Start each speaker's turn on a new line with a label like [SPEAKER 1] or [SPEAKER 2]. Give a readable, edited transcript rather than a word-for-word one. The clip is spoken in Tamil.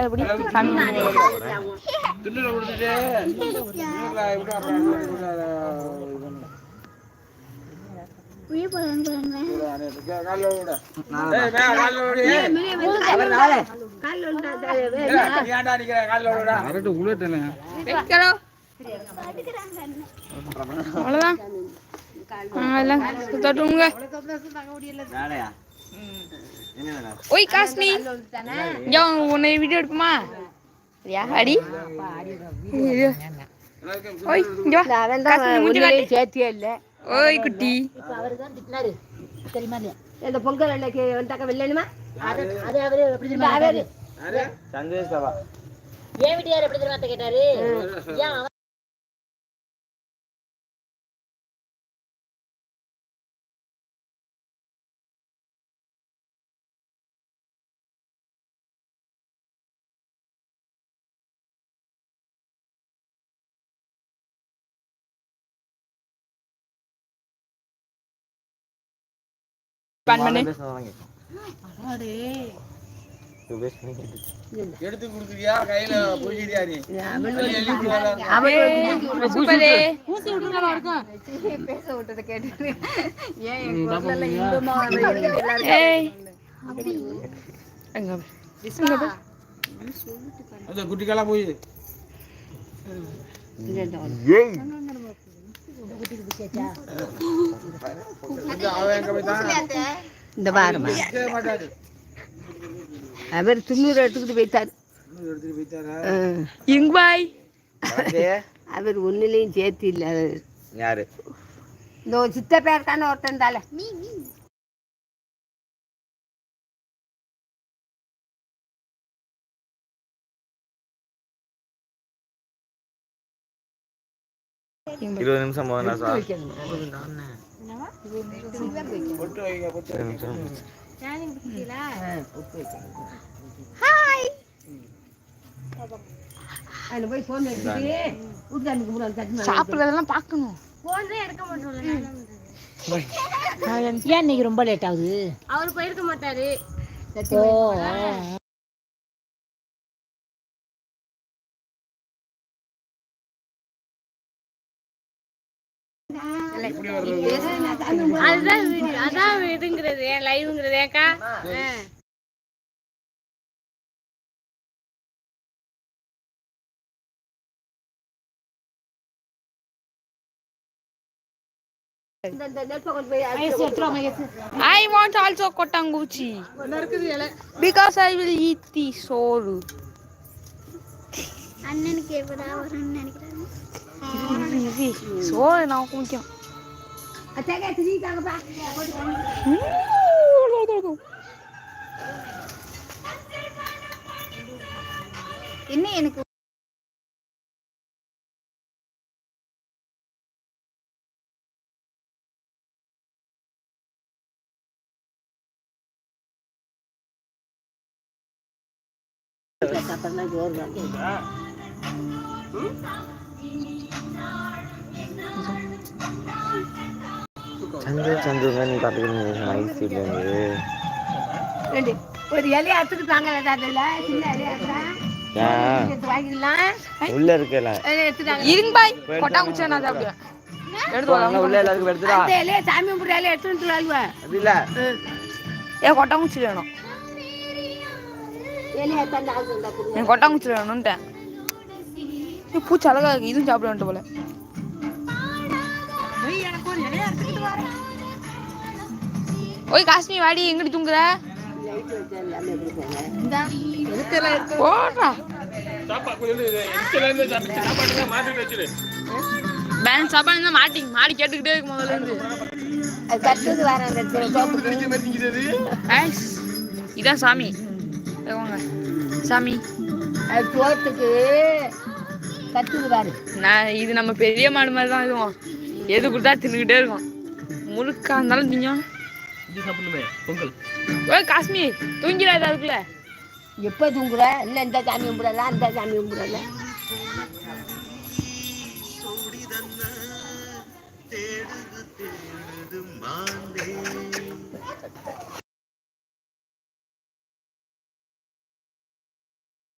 [SPEAKER 1] எப்படி சாமி அவ்வளோதான் தொட்டுங்க. ஓய் காஸ்மி உன்னை வீடியோ எடுப்புமா அடி ஓய்
[SPEAKER 2] சேர்த்தியே இல்லை.
[SPEAKER 1] ஓய் குட்டி
[SPEAKER 2] தெரியுமா இல்லையா இந்த பொங்கல் அன்னைக்கு வந்தாக்க வெள்ளணுமா அது அவரு எப்படி தெரியுமா சந்தோஷ் பாபா ஏன் வீட்டுக்காரர் எப்படி தெரியுமா கேட்டாரு ஏன்
[SPEAKER 3] எடுத்து குடுக்குறியா கையில போயிடியா நீ
[SPEAKER 2] பேச விட்டதை கேட்டு
[SPEAKER 3] குட்டிக்கெல்லாம் போய்
[SPEAKER 2] இந்த வாரம் அவர் துண்ணூறு எடுத்துக்கிட்டு போய்த்தார்.
[SPEAKER 1] இங்பாய்
[SPEAKER 2] அவர் ஒன்னுலையும் சேர்த்து இல்ல.
[SPEAKER 3] யாரு
[SPEAKER 2] இந்த சித்த பேருக்கான ஒருத்தன் தால
[SPEAKER 3] இருபது நிமிஷம்
[SPEAKER 1] சாப்பிடுறதெல்லாம் பார்க்கணும்.
[SPEAKER 2] ஏன் இன்னைக்கு ரொம்ப லேட் ஆகுது?
[SPEAKER 4] அவர் போயிருக்க மாட்டாரு. அதான் இதுங்கிறது லைவ்ங்கிறது ஏக்கா
[SPEAKER 1] I want also kotanguchi because I will eat the soru.
[SPEAKER 4] அண்ணனுக்கு எப்படா வரும்னு நினைக்கிறேன்.
[SPEAKER 1] சோறு நான் கொஞ்சம்
[SPEAKER 4] என்ன எனக்கு
[SPEAKER 3] சந்து நீ பாத்துக்கிட்டு
[SPEAKER 2] ஒரு இலையை அத்துக்கிட்டாங்க
[SPEAKER 3] உள்ள இருக்கல
[SPEAKER 1] இரும்பாய் கொட்டாங்குச்சி நான் சாப்பிடுவேன். எடுத்து வரலாம்
[SPEAKER 3] உள்ள எல்லாருக்கும் எடுத்துடா.
[SPEAKER 2] அந்த இலையை சாமி கும்பிடுற இலையை எடுத்துட்டு வாழ்வ
[SPEAKER 3] அது இல்ல
[SPEAKER 1] ஏன் கொட்டாங்குச்சி வேணும்?
[SPEAKER 2] இலையை தந்து ஆகுதுண்டா
[SPEAKER 1] எனக்கு கொட்டாங்குச்சி வேணும்ட்டேன். பூச்சி அழகா இருக்கு, இதுவும் சாப்பிட வந்துட்டு போல. ஓய் காஷ்மி வாடி, எங்கடி தூங்குற? போடுறா பேலன்ஸ் சாப்பாடு மாடி கேட்டுக்கிட்டே இருக்கு முதல்ல இருந்து. இதான் சாமி சாமி
[SPEAKER 2] தோட்டத்துக்கு கத்துது பாரு.
[SPEAKER 1] நான் இது நம்ம பெரிய மாடு மாதிரி தான் இதுவும். எது கொடுத்தா தின்னுக்கிட்டே இருக்கும். முழுக்கா இருந்தாலும் திங்கும். ஓய் காஷ்மி தூங்கிடாது அதுக்குள்ள.
[SPEAKER 2] எப்போ தூங்குற? இல்லை இந்த சாமி கும்பிடலாம் அந்த சாமி கும்பிடலாம்.